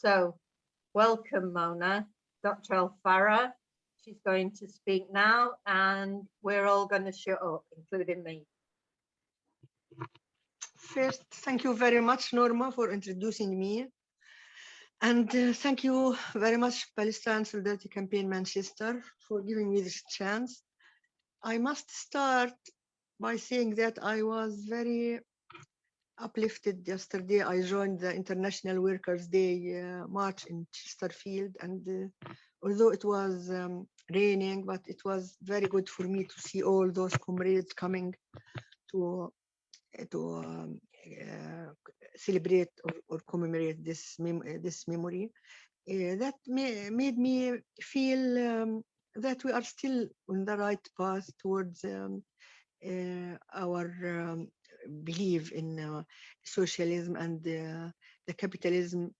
So, welcome, Mona. Dr. el-Farra, she's going to speak now, and we're all going to shut up, including me. First, thank you very much, Norma, for introducing me. And thank you very much, Palestine Solidarity Campaign Manchester, for giving me this chance. I must start by saying that I was very uplifted yesterday. I joined the International Workers' Day march in Chesterfield, and although it was raining, but it was very good for me to see all those comrades coming to celebrate or commemorate this memory. That made me feel that we are still on the right path towards our belief in socialism and the capitalism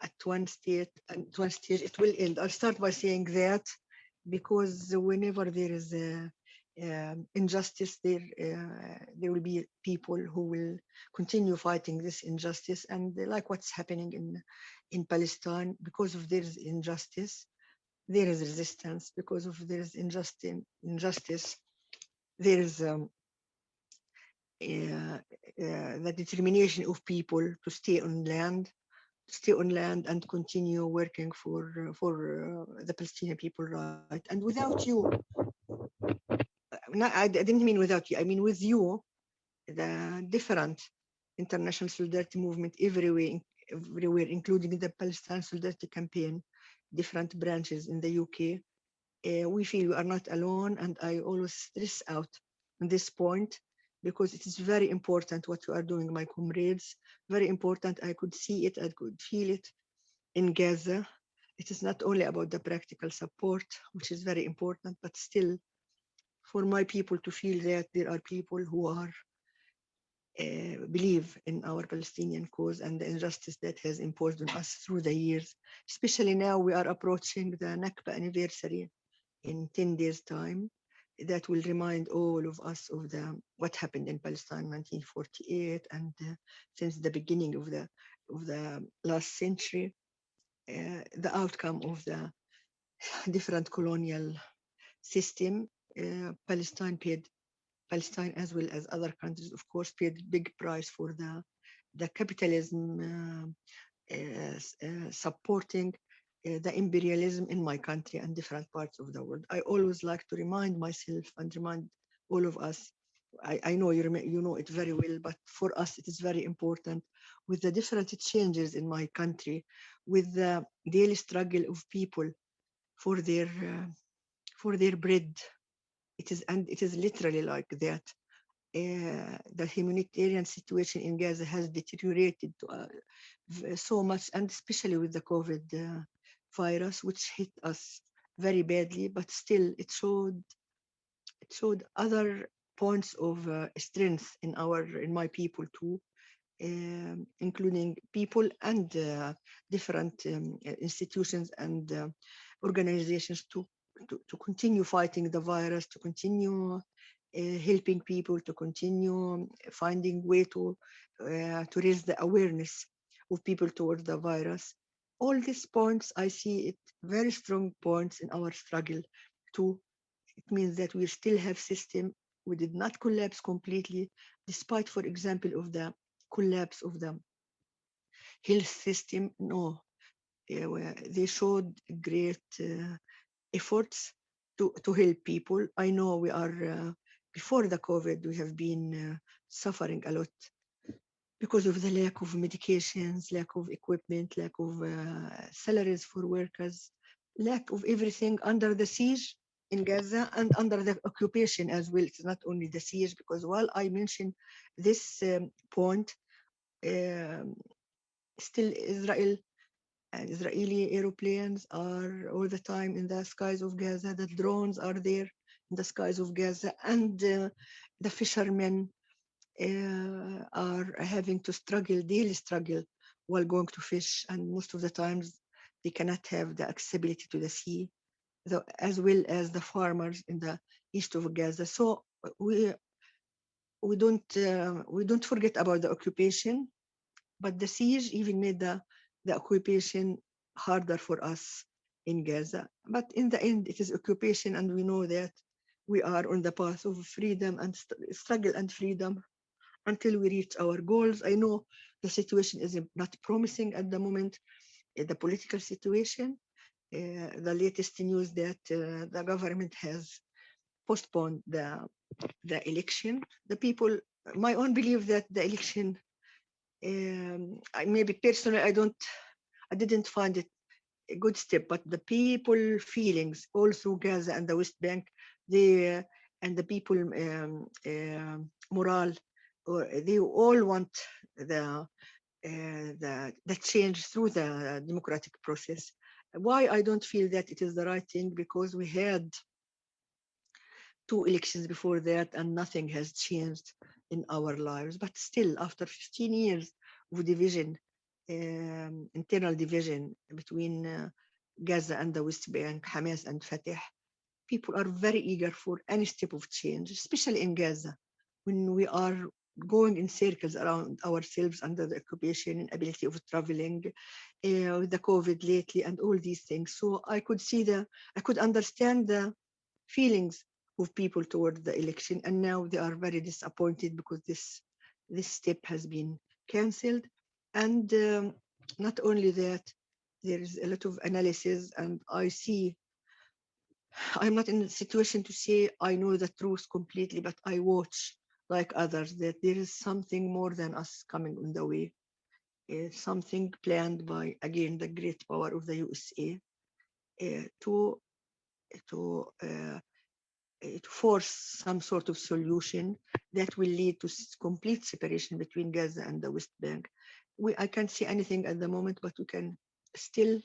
at one stage it will end. I'll start by saying that because whenever there is injustice, there will be people who will continue fighting this injustice, and like what's happening in Palestine, because of there is injustice, there is resistance. Because of there is injustice, there is the determination of people to stay on land, and continue working for the Palestinian people right. And without you, I didn't mean without you, I mean with you, the different international solidarity movement everywhere, including the Palestine Solidarity Campaign, different branches in the UK, we feel we are not alone. And I always stress out on this point because it is very important what you are doing, my comrades. Very important. I could see it, I could feel it in Gaza. It is not only about the practical support, which is very important, but still for my people to feel that there are people who are believe in our Palestinian cause and the injustice that has imposed on us through the years. Especially now we are approaching the Nakba anniversary in 10 days time. That will remind all of us of what happened in Palestine in 1948 and since the beginning of the last century, the outcome of the different colonial system. Palestine, as well as other countries, of course, paid big price for the capitalism supporting the imperialism in my country and different parts of the world. I always like to remind myself and remind all of us. I know you know it very well, but for us it is very important with the different changes in my country, with the daily struggle of people for their bread. It is literally like that. The humanitarian situation in Gaza has deteriorated so much, and especially with the COVID virus, which hit us very badly. But still, it showed other points of strength in my people too, including people and different institutions and organizations to continue fighting the virus, to continue helping people, to continue finding way to raise the awareness of people towards the virus. All these points, I see it very strong points in our struggle too. It means that we still have system. We did not collapse completely, despite, for example, of the collapse of the health system. No, they showed great efforts to help people. I know we are, before the COVID, we have been suffering a lot because of the lack of medications, lack of equipment, lack of salaries for workers, lack of everything under the siege in Gaza and under the occupation as well. It's not only the siege, because while I mentioned this point, still Israeli airplanes are all the time in the skies of Gaza. The drones are there in the skies of Gaza, and the fishermen are having to daily struggle while going to fish, and most of the times they cannot have the accessibility to the sea, as well as the farmers in the east of Gaza. So we don't forget about the occupation, but the siege even made the occupation harder for us in Gaza. But in the end, it is occupation, and we know that we are on the path of freedom and struggle and freedom until we reach our goals. I know the situation is not promising at the moment, the political situation. The latest news that the government has postponed the election. The people, my own belief that the election, maybe personally, I didn't find it a good step, but the people feelings all through Gaza and the West Bank, they and the people morale, or they all want the the change through the democratic process. Why I don't feel that it is the right thing? Because we had 2 elections before that and nothing has changed in our lives. But still, after 15 years of division, internal division between Gaza and the West Bank, Hamas and Fatah, people are very eager for any step of change, especially in Gaza, when we are going in circles around ourselves under the occupation, inability of traveling, with the COVID lately, and all these things. So I could understand the feelings of people toward the election, and now they are very disappointed because this step has been cancelled. And not only that, there is a lot of analysis, and I see I'm not in a situation to say I know the truth completely, but I watch like others that there is something more than us coming on the way. It's something planned by, again, the great power of the USA to to uh, to force some sort of solution that will lead to complete separation between Gaza and the West Bank. I can't see anything at the moment, but we can still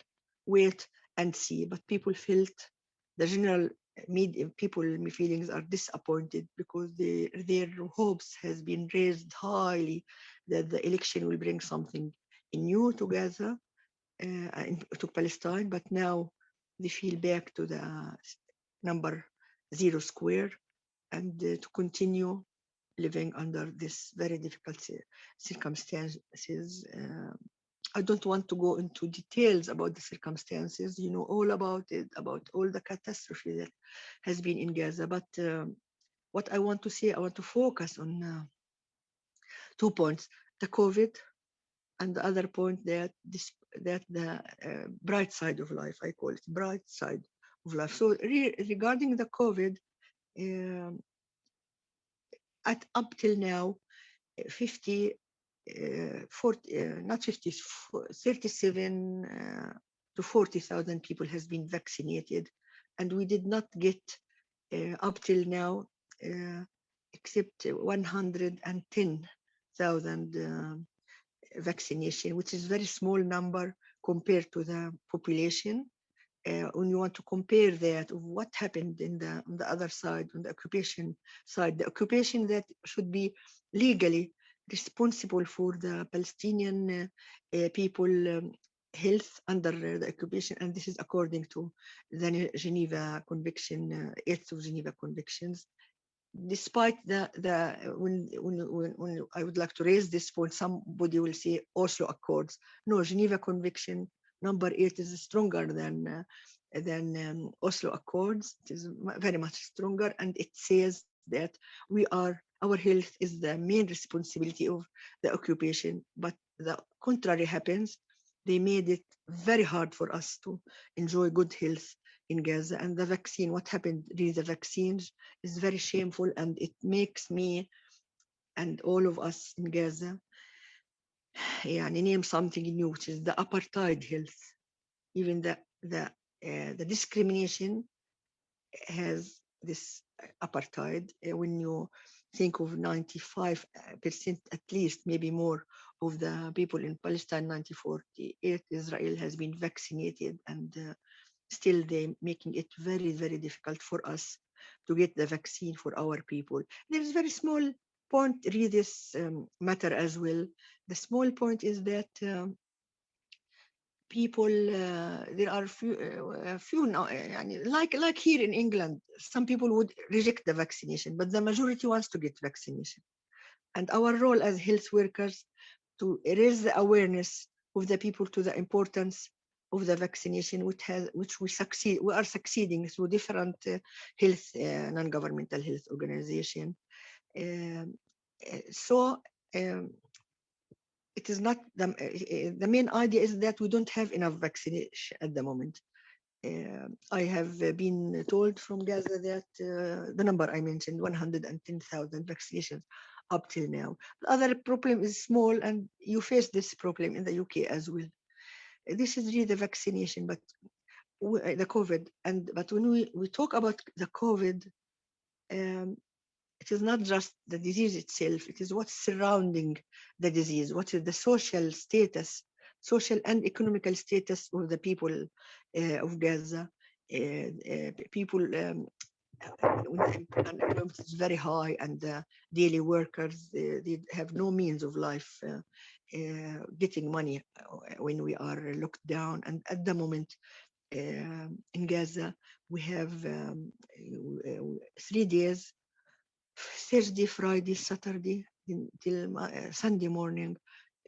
wait and see. But people felt, the general media people feelings are disappointed because their hopes has been raised highly that the election will bring something new to Gaza, to Palestine, but now they feel back to the number 0 square, and to continue living under this very difficult circumstances. I don't want to go into details about the circumstances. You know all about it, about all the catastrophe that has been in Gaza. But what I want to say, I want to focus on 2 points: the COVID, and the other point that that the bright side of life. I call it bright side of life. So regarding the COVID, um, up till now, 50, 40, not 50, 37 to 40,000 people has been vaccinated, and we did not get up till now except 110,000 vaccination, which is very small number compared to the population. When you want to compare that of what happened on the other side, on the occupation side, the occupation that should be legally responsible for the Palestinian people health under the occupation, and this is according to the Geneva Convention, 8th of Geneva Conventions. Despite when I would like to raise this point, somebody will say Oslo Accords. No, Geneva Convention number 8 is stronger than Oslo Accords. It is very much stronger, and it says that our health is the main responsibility of the occupation. But the contrary happens. They made it very hard for us to enjoy good health in Gaza. And the vaccine, what happened with the vaccines is very shameful, and it makes me and all of us in Gaza name something new, which is the apartheid health. Even the discrimination has this apartheid. When you think of 95% at least, maybe more, of the people in Palestine, 1948, Israel has been vaccinated, and still they making it very, very difficult for us to get the vaccine for our people. There is very small point read this matter as well. The small point is that people, there are few now, like here in England, some people would reject the vaccination, but the majority wants to get vaccination. And our role as health workers to raise the awareness of the people to the importance of the vaccination, which we are succeeding through different health, non-governmental health organization. Um, so um, it is not the main idea is that we don't have enough vaccination at the moment. I have been told from Gaza that the number I mentioned, 110,000 vaccinations up till now. The other problem is small, and you face this problem in the UK as well. This is really the vaccination, but the COVID. But when we talk about the COVID, um, it is not just the disease itself, it is what's surrounding the disease, what is the social status, social and economical status of the people of Gaza. People, when the unemployment is very high and the daily workers, they have no means of life getting money when we are locked down. And at the moment in Gaza, we have 3 days, Thursday, Friday, Saturday, till Sunday morning,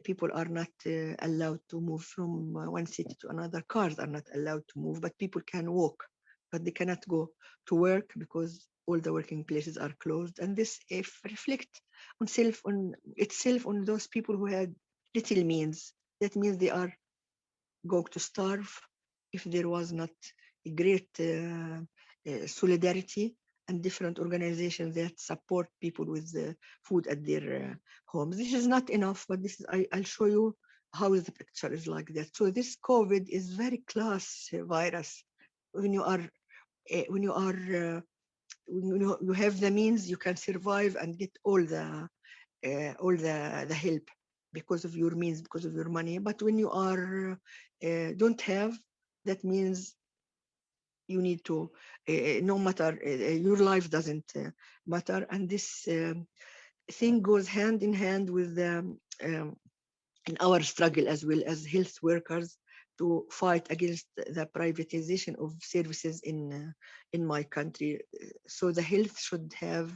people are not allowed to move from one city to another. Cars are not allowed to move, but people can walk, but they cannot go to work because all the working places are closed. And this if reflect on itself on those people who had little means. That means they are going to starve if there was not a great solidarity and different organizations that support people with food at their homes. This is not enough, but this is, I'll show you how the picture is like that. So this COVID is very class virus. When you are, when you are, when you have the means, you can survive and get all the help because of your means, because of your money. But when you are don't have, that means you need to no matter your life doesn't matter. And this thing goes hand in hand with in our struggle as well as health workers to fight against the privatization of services in my country. So the health should have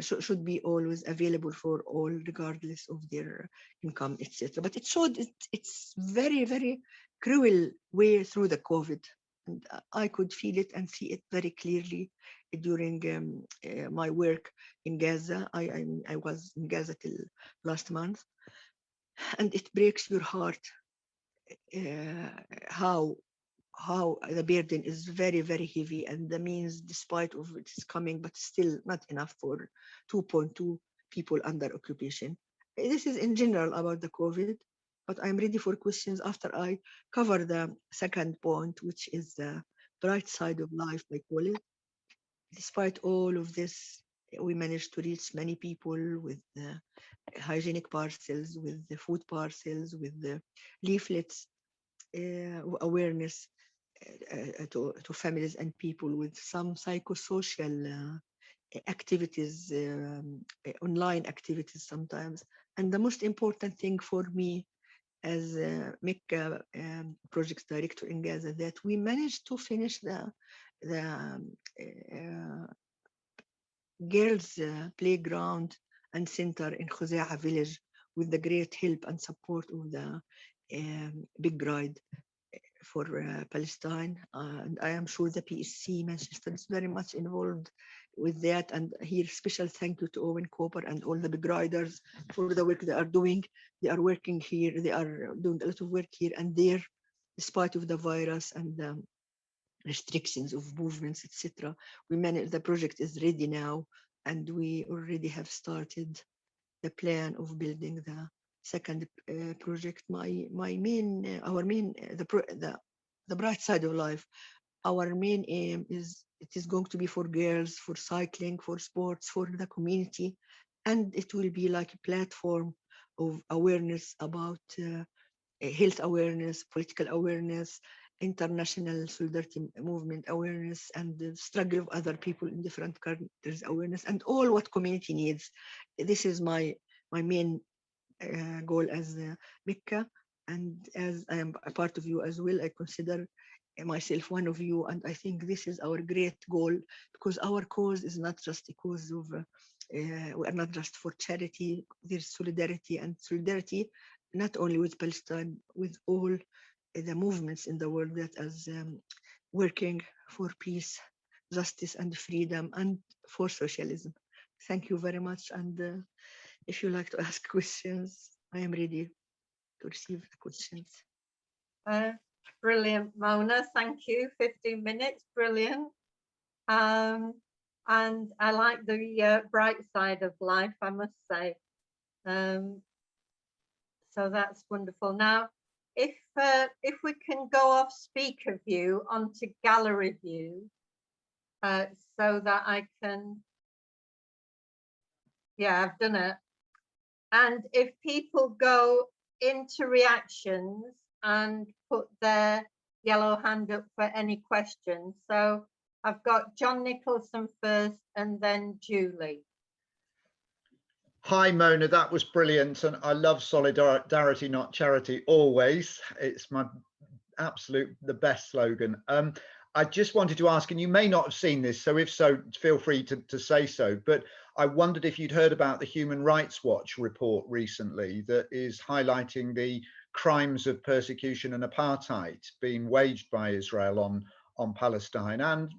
should be always available for all, regardless of their income, etc. But it showed it's very, very cruel way through the COVID. And I could feel it and see it very clearly during my work in Gaza. I was in Gaza till last month, and it breaks your heart uh, how the burden is very, very heavy, and the means, despite of it is coming, but still not enough for 2.2 people under occupation. This is in general about the COVID, but I'm ready for questions after I cover the second point, which is the bright side of life, I call it. Despite all of this, we managed to reach many people with hygienic parcels, with the food parcels, with the leaflets, awareness to families and people with some psychosocial activities, online activities sometimes. And the most important thing for me as MECA project director in Gaza, that we managed to finish the girls playground and center in Khuzaa village with the great help and support of the big ride for Palestine. And I am sure the PSC Manchester is very much involved with that. And here, special thank you to Owen Cooper and all the big riders for the work they are doing. They are working here. They are doing a lot of work here and there, despite of the virus and the restrictions of movements, etc. We manage, the project is ready now, and we already have started the plan of building the second project. My main, our main, the bright side of life. Our main aim is it is going to be for girls, for cycling, for sports, for the community, and it will be like a platform of awareness about health awareness, political awareness, international solidarity movement awareness, and the struggle of other people in different countries awareness, and all what community needs. This is my main goal as MECA, and as I am a part of you as well, I consider myself one of you, and I think this is our great goal, because our cause is not just a cause of we are not just for charity. There's solidarity, and solidarity not only with Palestine, with all the movements in the world that is working for peace, justice, and freedom, and for socialism. Thank you very much. And if you like to ask questions, I am ready to receive the questions. Brilliant, Mona. Thank you. 15 minutes. Brilliant. And I like the bright side of life, I must say. So that's wonderful. Now, if we can go off speaker view onto gallery view, so that I can, yeah, I've done it. And if people go into reactions and put their yellow hand up for any questions. So I've got John Nicholson first and then Julie. Hi, Mona, that was brilliant. And I love solidarity, not charity, always. It's my the best slogan. I just wanted to ask, and you may not have seen this, so if so, feel free to say so, but I wondered if you'd heard about the Human Rights Watch report recently that is highlighting the crimes of persecution and apartheid being waged by Israel on Palestine, and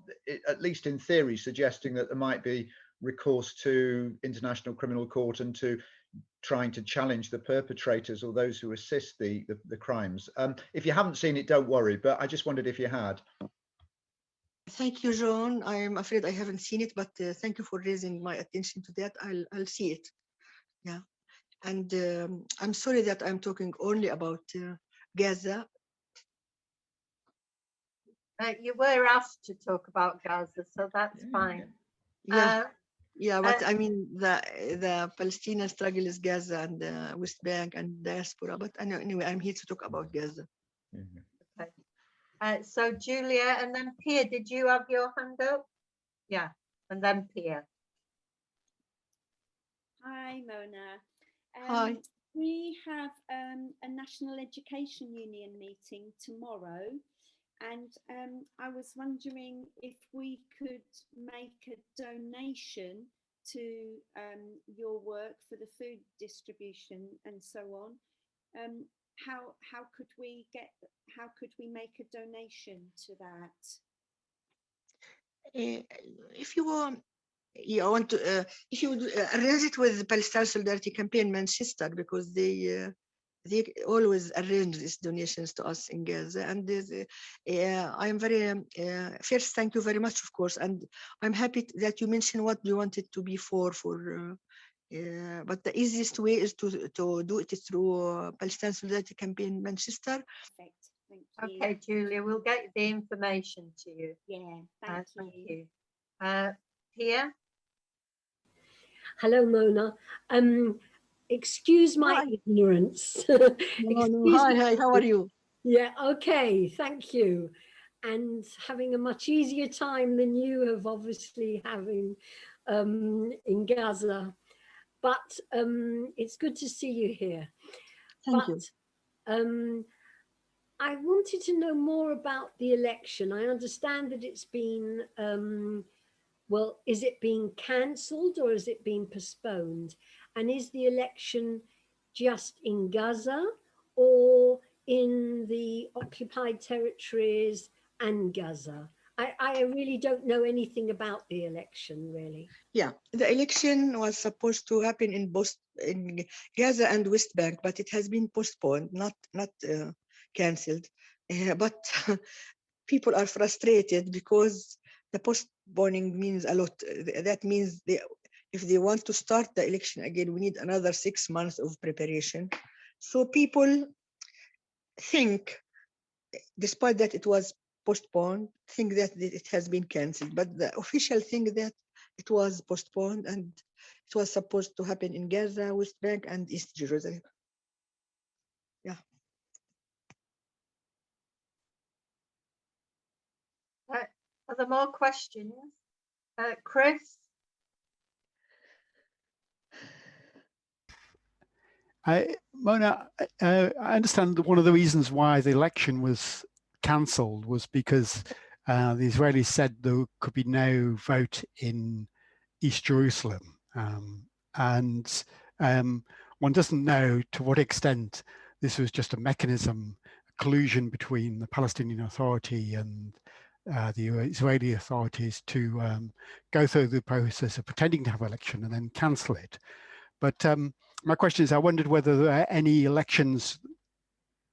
at least in theory suggesting that there might be recourse to International Criminal Court and to trying to challenge the perpetrators or those who assist the crimes. If you haven't seen it, don't worry, but I just wondered if you had. Thank you, John. I'm afraid I haven't seen it, but thank you for raising my attention to that. I'll see it. Yeah, and I'm sorry that I'm talking only about Gaza. You were asked to talk about Gaza, so that's fine. Yeah, yeah, but I mean the Palestinian struggle is Gaza and the West Bank and diaspora. But anyway, I'm here to talk about Gaza. Okay. So Julia and then Pia, did you have your hand up? Yeah, and then Pia. Hi, Mona. Hi. We have a National Education Union meeting tomorrow, and I was wondering if we could make a donation to your work for the food distribution and so on. How could we make a donation to that? If you want to, if you would arrange it with the Palestine Solidarity Campaign Manchester, because they always arrange these donations to us in Gaza, and I am very first. Thank you very much, of course, and I'm happy that you mentioned what you want it to be for. But the easiest way is to do it through Palestine Solidarity Campaign Manchester. Perfect. Thank you. Okay, Julia, we'll get the information to you. Yeah, thank you. Pia? Hello, Mona. Excuse my ignorance. Hi, how are you? Yeah, okay, thank you. And having a much easier time than you have obviously having in Gaza. But it's good to see you here. Thank you. I wanted to know more about the election. I understand that it's been, well, is it being cancelled or is it being postponed? And is the election just in Gaza or in the occupied territories and Gaza? I really don't know anything about the election, really. Yeah, the election was supposed to happen in both in Gaza and West Bank, but it has been postponed, not cancelled. But people are frustrated because the postponing means a lot. That means if they want to start the election again, we need another 6 months of preparation. So people think, despite that it was postponed, think that it has been cancelled. But the official thing that it was postponed and it was supposed to happen in Gaza, West Bank, and East Jerusalem. Yeah. Are there more questions? Chris? Mona, I understand that one of the reasons why the election was cancelled was because the Israelis said there could be no vote in East Jerusalem. One doesn't know to what extent this was just a mechanism, a collusion between the Palestinian Authority and the Israeli authorities to go through the process of pretending to have an election and then cancel it. But my question is, I wondered whether there are any elections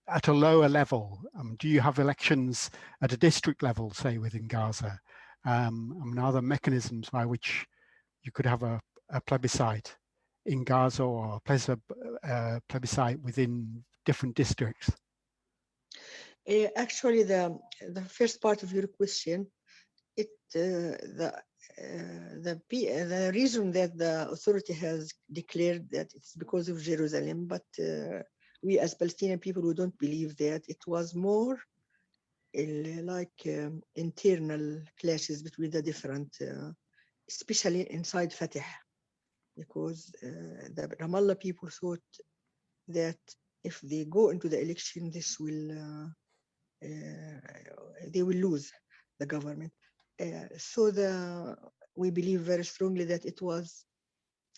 at a lower level. Do you have elections at a district level, say within Gaza? I mean, are there mechanisms by which you could have a plebiscite in Gaza or a plebiscite within different districts? Actually, the first part of your question, the reason that the authority has declared that it's because of Jerusalem, but we as Palestinian people, we don't believe that. It was more internal clashes between the different, especially inside Fatah, because the Ramallah people thought that if they go into the election, this will they will lose the government. So we believe very strongly that it was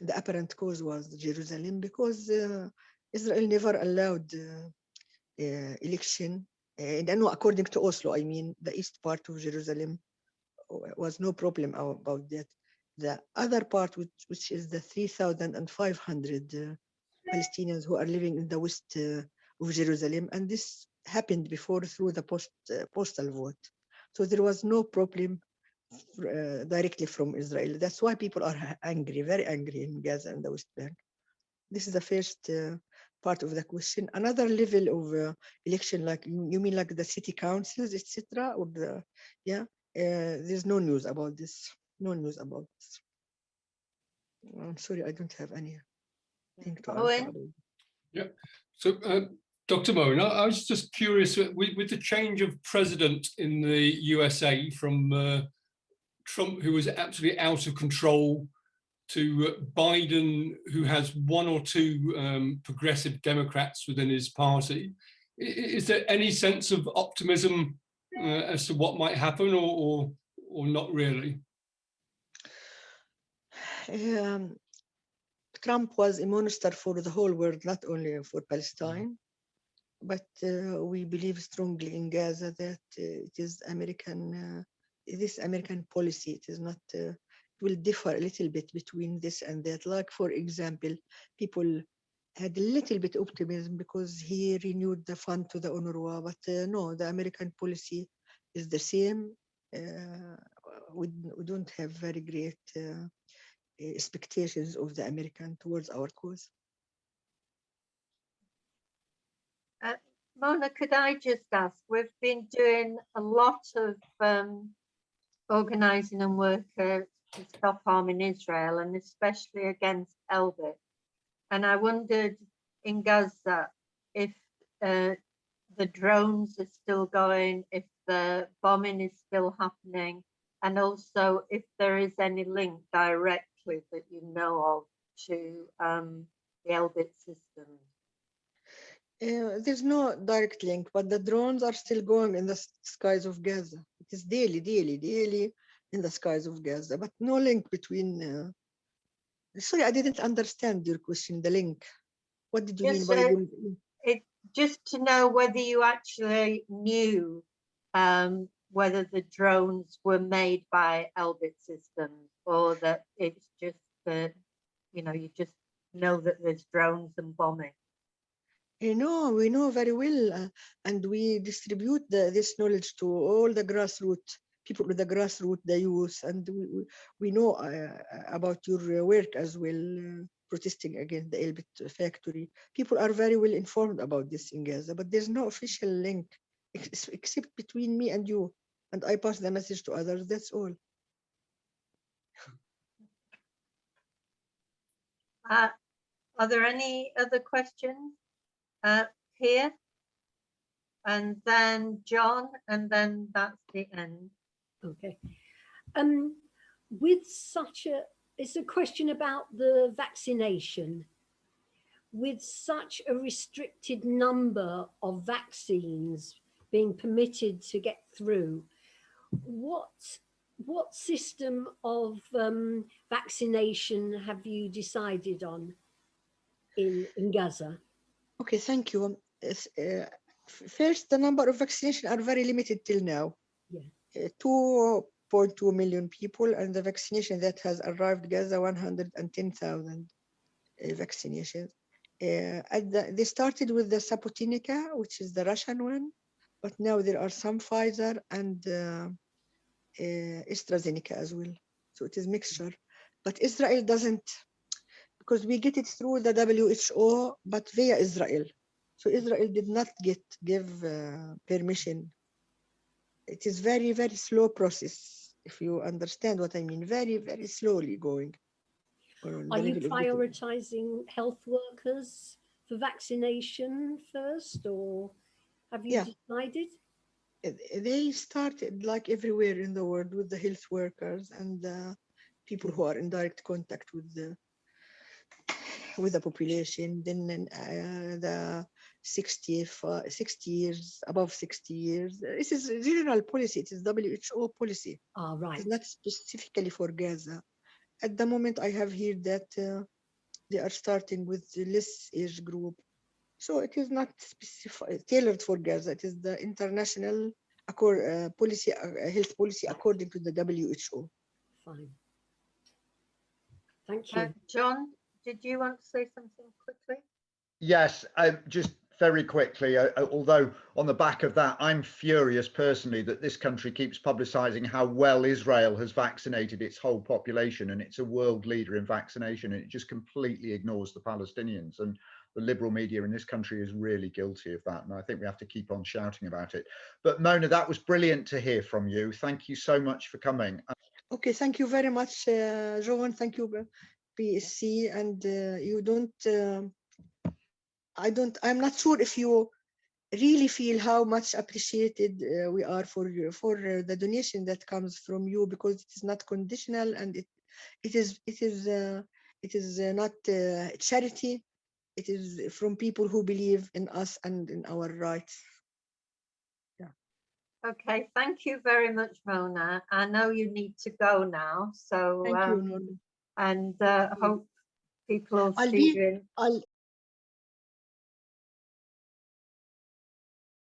the apparent cause was Jerusalem, because Israel never allowed election. And according to Oslo, I mean, the east part of Jerusalem was no problem about that. The other part, which is the 3,500 Palestinians who are living in the west of Jerusalem, and this happened before through the postal vote. So there was no problem directly from Israel. That's why people are angry, very angry in Gaza and the West Bank. This is the first part of the question. Another level of election, like you mean like the city councils, etc., or the there's no news about this. No news about this. I'm sorry, I don't have anything to answer about. Yeah. So, Dr. Moen, I was just curious, with the change of president in the USA from Trump, who was absolutely out of control, to Biden, who has one or two progressive Democrats within his party, is there any sense of optimism as to what might happen, or not really? Trump was a monster for the whole world, not only for Palestine, but we believe strongly in Gaza that it is American, this American policy. It is not, it will differ a little bit between this and that. Like, for example, people had a little bit optimism because he renewed the fund to the UNRWA, but no, the American policy is the same. We don't have very great expectations of the American towards our cause. Mona, could I just ask, we've been doing a lot of organising and work to stop harm in Israel, and especially against Elbit. And I wondered in Gaza if the drones are still going, if the bombing is still happening, and also if there is any link directly that you know of to the Elbit system. There's no direct link, but the drones are still going in the skies of Gaza. It is daily in the skies of Gaza, but no link between. Sorry, I didn't understand your question, the link. What did you mean by link? Just to know whether you actually knew whether the drones were made by Elbit systems, or that it's just that, you know, you just know that there's drones and bombing. No, we know very well, and we distribute this knowledge to all the grassroots people, with the grassroots, the youth, and we know about your work as well, protesting against the Elbit factory. People are very well informed about this in Gaza, but there's no official link except between me and you, and I pass the message to others. That's all. Are there any other questions? Here, and then John, and then that's the end. Okay. With such a, it's a question about the vaccination. With such a restricted number of vaccines being permitted to get through, what system of vaccination have you decided on in Gaza? Okay, thank you. First, the number of vaccination are very limited till now. Yeah. 2.2 million people, and the vaccination that has arrived Gaza 110,000 vaccinations. They started with the Sapotinica, which is the Russian one, but now there are some Pfizer and AstraZeneca as well. So it is mixture. But Israel doesn't, because we get it through the WHO, but via Israel. So Israel did not give permission. It is very, very slow process, if you understand what I mean. Very, very slowly going. Are you prioritizing health workers for vaccination first, or have you decided? They started like everywhere in the world with the health workers and the people who are in direct contact with the population. Then the 60 years, above 60 years. This is general policy. It is WHO policy. Ah, right. It's not specifically for Gaza. At the moment, I have heard that they are starting with the less age group. So it is not specific, tailored for Gaza. It is the international policy, health policy according to the WHO. Fine. Thank you. John, did you want to say something quickly? Yes, just very quickly, although on the back of that, I'm furious personally that this country keeps publicising how well Israel has vaccinated its whole population, and it's a world leader in vaccination, and it just completely ignores the Palestinians. And the liberal media in this country is really guilty of that, and I think we have to keep on shouting about it. But Mona, that was brilliant to hear from you. Thank you so much for coming. Okay, thank you very much, Joan. Thank you, PSC. And you don't, I'm not sure if you really feel how much appreciated we are for the donation that comes from you, because it is not conditional, and it is not charity. It is from people who believe in us and in our rights. Yeah. Okay, thank you very much, Mona. I know you need to go now, so Thank you, Norma. and hope people will see you.